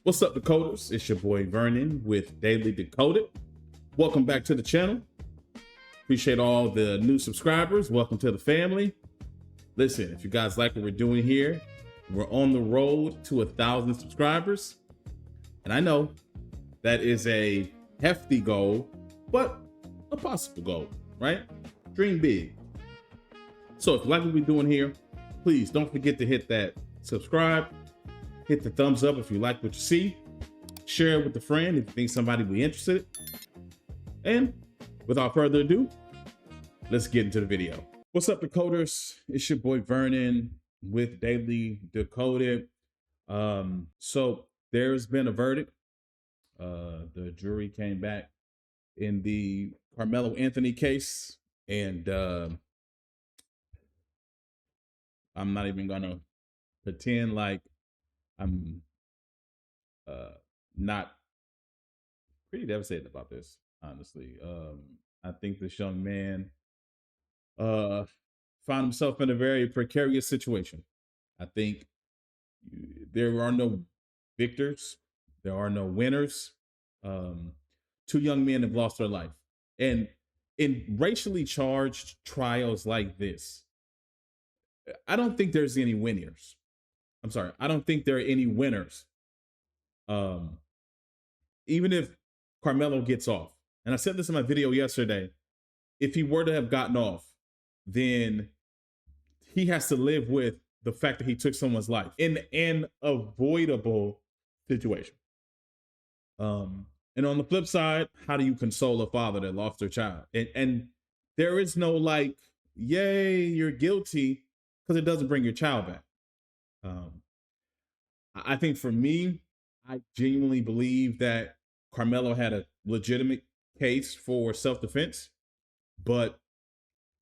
What's up, Decoders? It's your boy Vernon with Daily Decoded. Welcome back to the channel. Appreciate all the new subscribers. Welcome to the family. Listen, if you guys like what we're doing here, we're on the road to 1,000 subscribers. And I know that is a hefty goal, but a possible goal, right? Dream big. So if you like what we're doing here, please don't forget to hit that subscribe. Hit the thumbs up if you like what you see. Share it with a friend if you think somebody will be interested. And without further ado, let's get into the video. What's up, Decoders? It's your boy Vernon with Daily Decoded. So there's been a verdict. The jury came back in the Karmelo Anthony case, and I'm not even gonna pretend like I'm not pretty devastated about this, honestly. I think this young man found himself in a very precarious situation. I think there are no victors, there are no winners. Two young men have lost their life. And in racially charged trials like this, I don't think there's any winners. I'm sorry, I don't think there are any winners. Even if Karmelo gets off, and I said this in my video yesterday, if he were to have gotten off, then he has to live with the fact that he took someone's life in an avoidable situation. And on the flip side, how do you console a father that lost their child? And there is no like, yay, you're guilty, because it doesn't bring your child back. I think for me, I genuinely believe that Karmelo had a legitimate case for self-defense, but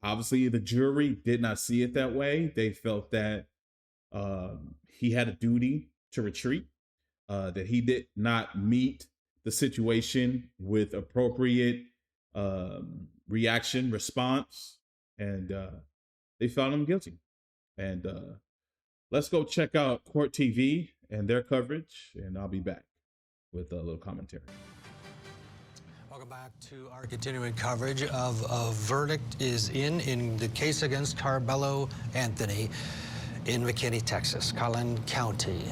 obviously the jury did not see it that way. They felt that he had a duty to retreat, that he did not meet the situation with appropriate reaction, response, and they found him guilty. And let's go check out Court TV and their coverage, and I'll be back with a little commentary. Welcome back to our continuing coverage of a verdict is in the case against Karmelo Anthony in McKinney, Texas. Collin County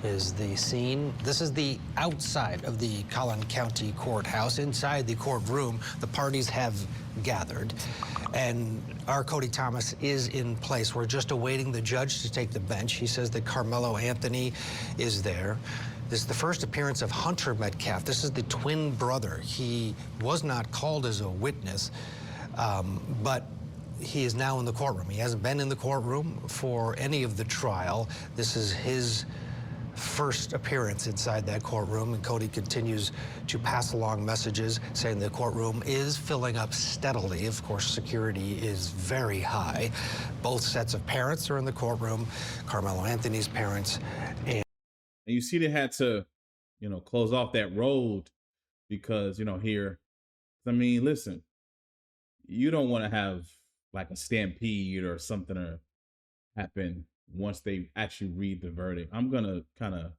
is the scene. This is the outside of the Collin County courthouse. Inside the courtroom, the parties have gathered, and our Cody Thomas is in place. We're just awaiting the judge to take the bench. He says that Karmelo Anthony is there. This is the first appearance of Hunter Metcalf. This is the twin brother. He was not called as a witness, but he is now in the courtroom. He hasn't been in the courtroom for any of the trial. This is his first appearance inside that courtroom, and Cody continues to pass along messages saying the courtroom is filling up steadily. Of course, security is very high. Both sets of parents are in the courtroom, Karmelo Anthony's parents. And you see they had to, close off that road because, here, I mean, listen, you don't want to have like a stampede or something to happen once they actually read the verdict. I'm gonna kind of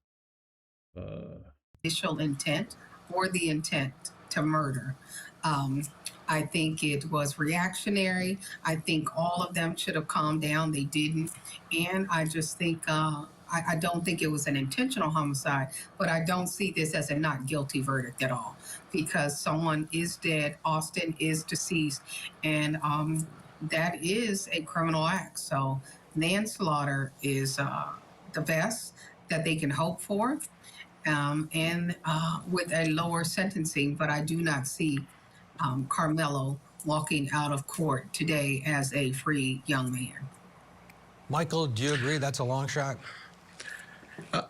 initial intent or the intent to murder. I think it was reactionary. I think all of them should have calmed down. They didn't. And I just think, I don't think it was an intentional homicide, but I don't see this as a not guilty verdict at all, because someone is dead, Austin is deceased, and that is a criminal act. So manslaughter is the best that they can hope for, and with a lower sentencing. But I do not see Karmelo walking out of court today as a free young man. Michael, do you agree that's a long shot? I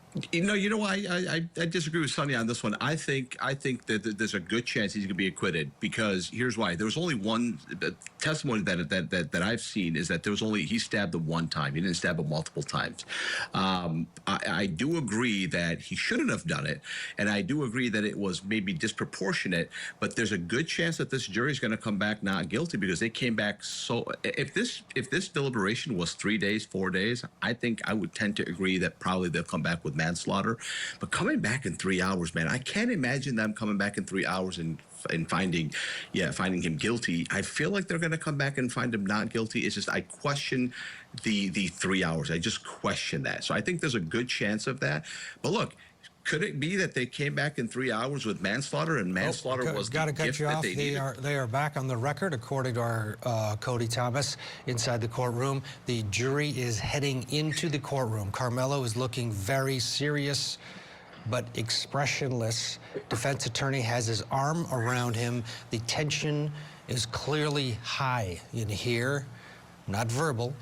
disagree with Sonny on this one. I think that there's a good chance he's going to be acquitted, because here's why. There was only one testimony that I've seen is that he stabbed him one time. He didn't stab him multiple times. I do agree that he shouldn't have done it, and I do agree that it was maybe disproportionate. But there's a good chance that this jury is going to come back not guilty, because they came back so. If this deliberation was 3 days, 4 days, I think I would tend to agree that probably they'll come back with manslaughter. But coming back in 3 hours, man, I can't imagine them coming back in 3 hours and finding him guilty. I feel like they're going to come back and find him not guilty. It's just I question the 3 hours. I just question that. So I think there's a good chance of that. But look, could it be that they came back in 3 hours with manslaughter, and manslaughter was got to the cut gift you that off. they needed? They are back on the record, according to our Cody Thomas inside the courtroom. The jury is heading into the courtroom. Karmelo is looking very serious but expressionless. Defense attorney has his arm around him. The tension is clearly high in here, not verbal,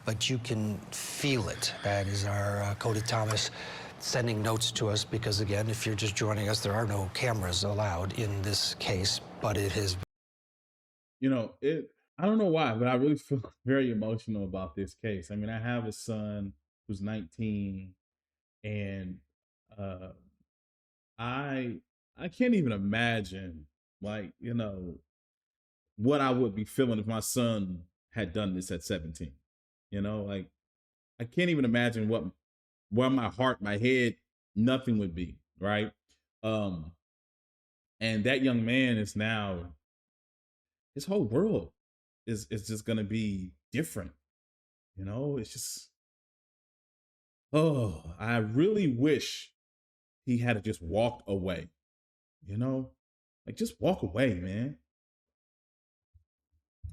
but you can feel it. That is our Cody Thomas sending notes to us, because again, if you're just joining us, there are no cameras allowed in this case, but it has. You know, I don't know why, but I really feel very emotional about this case. I mean, I have a son who's 19, and I can't even imagine, like, you know, what I would be feeling if my son had done this at 17. You know, like, I can't even imagine where my heart, my head, nothing would be, right? And that young man is now, his whole world is just gonna be different. You know, it's just, oh, I really wish he had just walked away. You know, like, just walk away, man.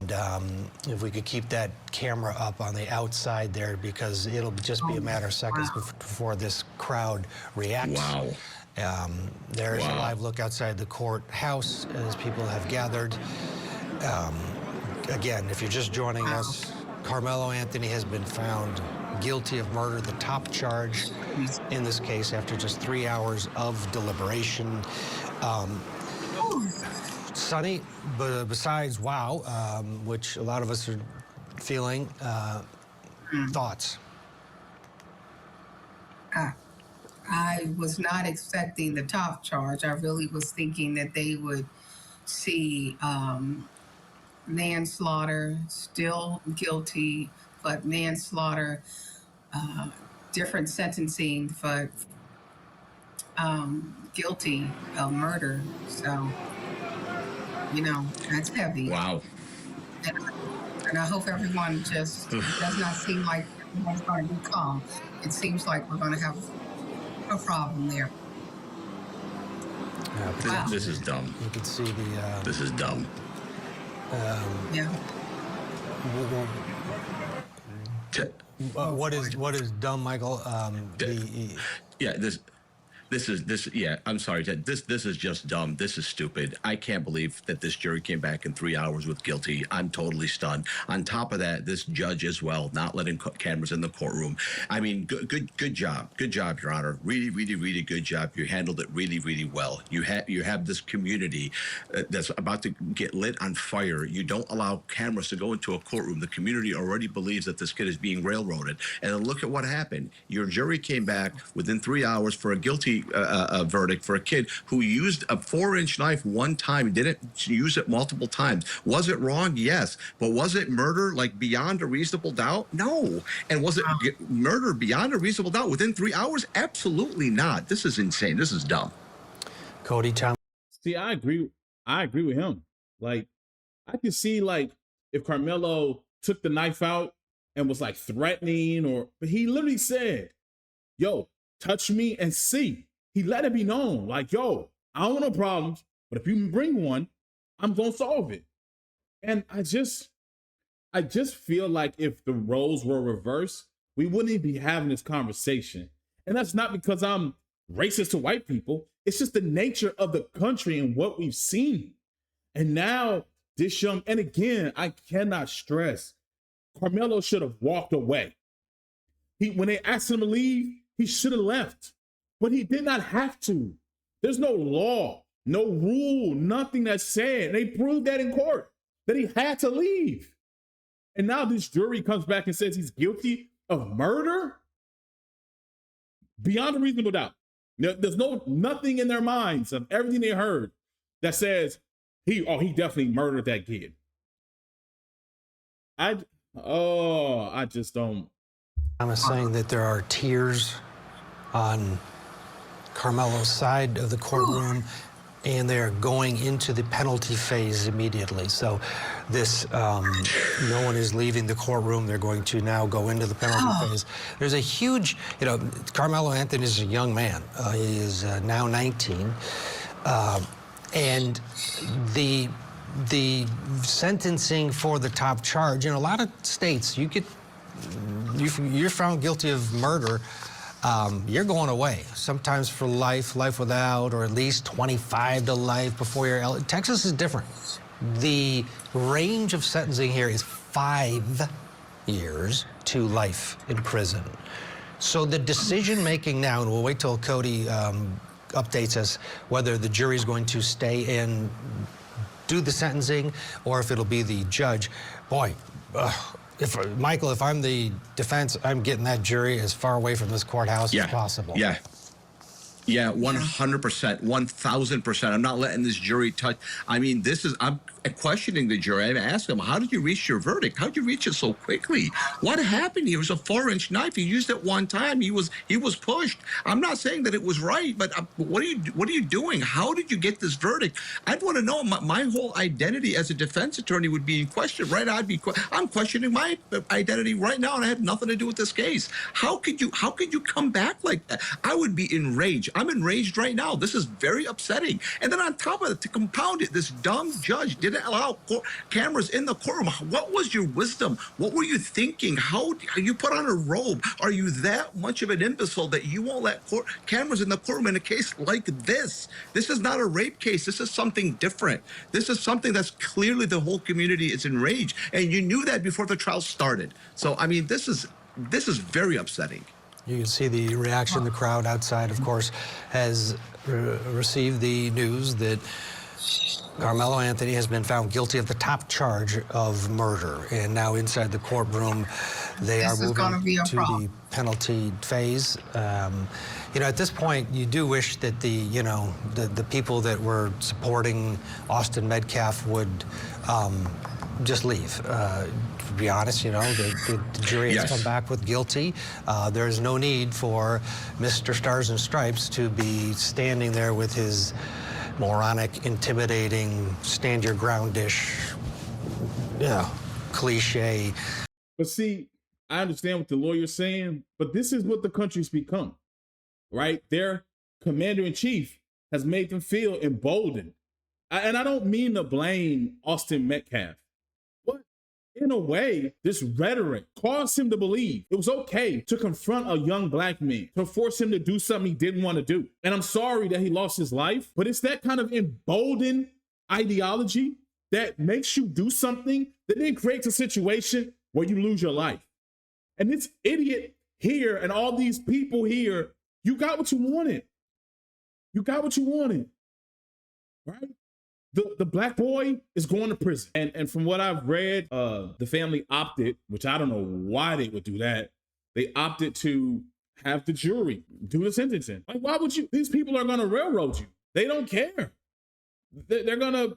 And if we could keep that camera up on the outside there, because it'll just be a matter of seconds before this crowd reacts. Wow. There's a live look outside the courthouse as people have gathered. Again, if you're just joining us, Karmelo Anthony has been found guilty of murder, the top charge in this case, after just 3 hours of deliberation. Sonny, but besides wow, which a lot of us are feeling, thoughts? I was not expecting the top charge. I really was thinking that they would see manslaughter, still guilty, but manslaughter, different sentencing, but guilty of murder. So, you know, that's heavy. Wow. And I hope everyone just, it does not seem like everyone's going to be calm. It seems like we're going to have a problem there. Wow. This is dumb. You can see the. This is dumb. Yeah. What is dumb, Michael? Yeah, I'm sorry, Ted. This is just dumb. This is stupid. I can't believe that this jury came back in 3 hours with guilty. I'm totally stunned. On top of that, this judge as well, not letting cameras in the courtroom. I mean, good job, Your Honor. Really, really, really good job. You handled it really, really well. You have this community that's about to get lit on fire. You don't allow cameras to go into a courtroom. The community already believes that this kid is being railroaded. And then look at what happened. Your jury came back within 3 hours for a guilty verdict for a kid who used a 4-inch knife one time, didn't use it multiple times. Was it wrong? Yes. But was it murder, like, beyond a reasonable doubt? No. And was it murder beyond a reasonable doubt within 3 hours? Absolutely not. This is insane. This is dumb. Cody Thomas. See, I agree with him. Like, I could see, like, if Karmelo took the knife out and was, like, threatening, but he literally said, yo, touch me and see. He let it be known, like, yo, I don't want no problems, but if you bring one, I'm gonna solve it. And I just feel like if the roles were reversed, we wouldn't even be having this conversation. And that's not because I'm racist to white people. It's just the nature of the country and what we've seen. And now and again, I cannot stress, Karmelo should have walked away. When they asked him to leave, he should have left. But he did not have to. There's no law, no rule, nothing that said. They proved that in court, that he had to leave. And now this jury comes back and says he's guilty of murder beyond a reasonable doubt. There's nothing in their minds of everything they heard that says he definitely murdered that kid. I just don't. I'm saying that there are tears on Karmelo's side of the courtroom, and they're going into the penalty phase immediately. So this, no one is leaving the courtroom. They're going to now go into the penalty phase. There's a huge, Karmelo Anthony is a young man. He is now 19. And the sentencing for the top charge, in a lot of states, you're found guilty of murder, you're going away, sometimes for life, life without, or at least 25 to life before you're eligible. Texas is different. The range of sentencing here is 5 years to life in prison. So the decision-making now, and we'll wait till Cody updates us whether the jury's going to stay and do the sentencing or if it'll be the judge. Boy, Michael, if I'm the defense, I'm getting that jury as far away from this courthouse as possible. Yeah, 100%, 1,000%. I'm not letting this jury touch. I mean, I'm questioning the jury. I'm asking them, how did you reach your verdict? How did you reach it so quickly? What happened? It was a 4-inch knife. He used it one time. He was pushed. I'm not saying that it was right, but what are you doing? How did you get this verdict? I'd want to know. My whole identity as a defense attorney would be in question, right? I'm questioning my identity right now, and I have nothing to do with this case. How could you come back like that? I would be enraged. I'm enraged right now. This is very upsetting. And then on top of it, to compound it, this dumb judge didn't allow cameras in the courtroom. What was your wisdom? What were you thinking? How you put on a robe? Are you that much of an imbecile that you won't let cameras in the courtroom in a case like this? This is not a rape case. This is something different. This is something that's clearly the whole community is enraged. And you knew that before the trial started. So, I mean, this is very upsetting. You can see the reaction. The crowd outside, of course, has received the news that Karmelo Anthony has been found guilty of the top charge of murder. And now inside the courtroom, they are moving to the penalty phase. At this point, you do wish that the people that were supporting Austin Metcalf would just leave. To be honest, the jury has come back with guilty. There's no need for Mr. Stars and Stripes to be standing there with his moronic, intimidating, stand your ground-ish, cliche. But see, I understand what the lawyer's saying, but this is what the country's become, right? Their commander-in-chief has made them feel emboldened. And I don't mean to blame Austin Metcalf. In a way, this rhetoric caused him to believe it was okay to confront a young black man, to force him to do something he didn't want to do. And I'm sorry that he lost his life, but it's that kind of emboldened ideology that makes you do something that then creates a situation where you lose your life. And this idiot here and all these people here, you got what you wanted. You got what you wanted, right? The black boy is going to prison. And from what I've read, the family opted, which I don't know why they would do that. They opted to have the jury do the sentencing. Like, why would you? These people are going to railroad you. They don't care. They're going to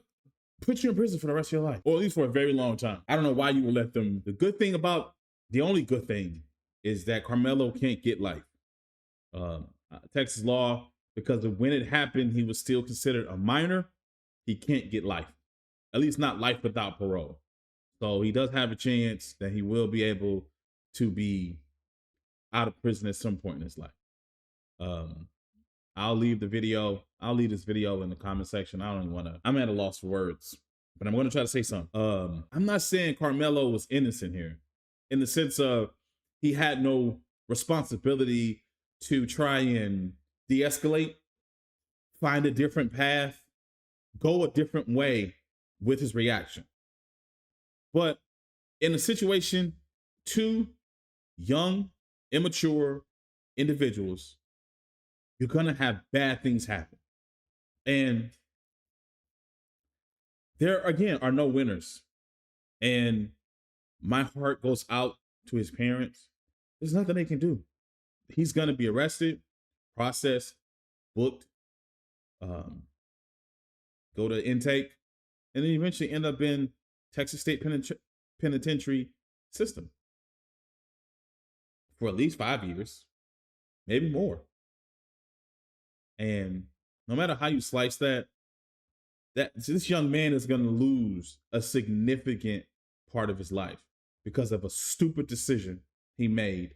put you in prison for the rest of your life, or at least for a very long time. I don't know why you would let them. The only good thing is that Karmelo can't get life. Texas law, because of when it happened, he was still considered a minor. He can't get life, at least not life without parole. So he does have a chance that he will be able to be out of prison at some point in his life. I'll leave this video in the comment section. I'm at a loss for words, but I'm going to try to say something. I'm not saying Karmelo was innocent here in the sense of he had no responsibility to try and de-escalate, find a different path, go a different way with his reaction. But in a situation, two young, immature individuals, you're going to have bad things happen. And there, again, are no winners. And my heart goes out to his parents. There's nothing they can do. He's going to be arrested, processed, booked, go to intake, and then eventually end up in Texas State Penitentiary system for at least 5 years, maybe more. And no matter how you slice that this young man is going to lose a significant part of his life because of a stupid decision he made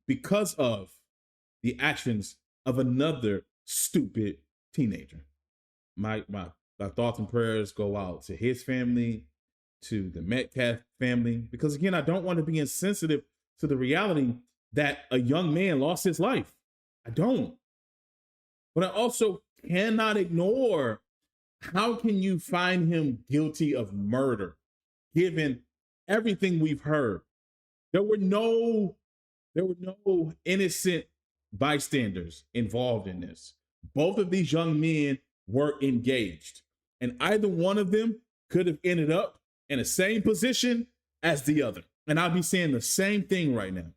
because of the actions of another stupid teenager. My thoughts and prayers go out to his family, to the Metcalf family, because again, I don't want to be insensitive to the reality that a young man lost his life. I don't. But I also cannot ignore, how can you find him guilty of murder, given everything we've heard? There were no innocent bystanders involved in this. Both of these young men were engaged, and either one of them could have ended up in the same position as the other. And I'll be saying the same thing right now.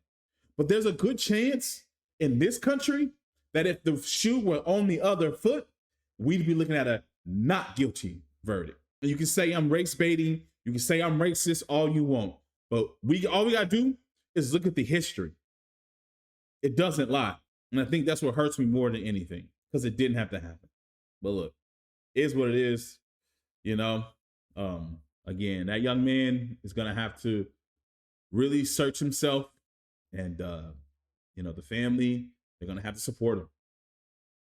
But there's a good chance in this country that if the shoe were on the other foot, we'd be looking at a not guilty verdict. And you can say I'm race baiting, you can say I'm racist all you want, but all we gotta do is look at the history. It doesn't lie. And I think that's what hurts me more than anything, because it didn't have to happen. But look, it is what it is. You know, again, that young man is gonna have to really search himself, and the family, they're gonna have to support him.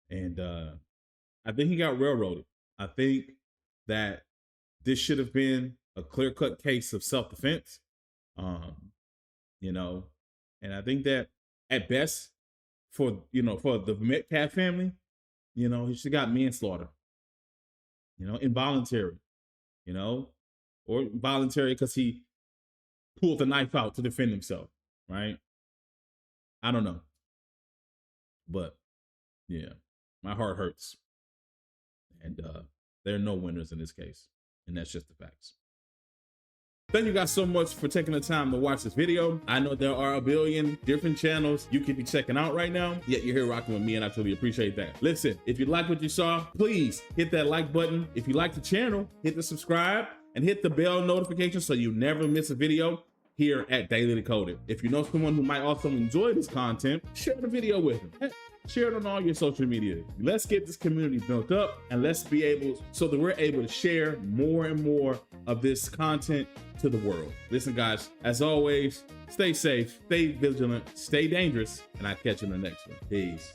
And I think he got railroaded. I think that this should have been a clear-cut case of self-defense. And I think that at best, for the Metcalf family, he should have got manslaughter. Involuntary, or voluntary because he pulled the knife out to defend himself, right? I don't know. But yeah, my heart hurts. And there are no winners in this case. And that's just the facts. Thank you guys so much for taking the time to watch this video. I know there are a billion different channels you could be checking out right now, yet you're here rocking with me, and I truly appreciate that. Listen, if you like what you saw, please hit that like button. If you like the channel, hit the subscribe and hit the bell notification so you never miss a video here at Daily Decoded. If you know someone who might also enjoy this content, share the video with them. Heck, share it on all your social media. Let's get this community built up, and let's be able, so that we're able to share more and more of this content to the world. Listen, guys, as always, stay safe, stay vigilant, stay dangerous, and I'll catch you in the next one. Peace.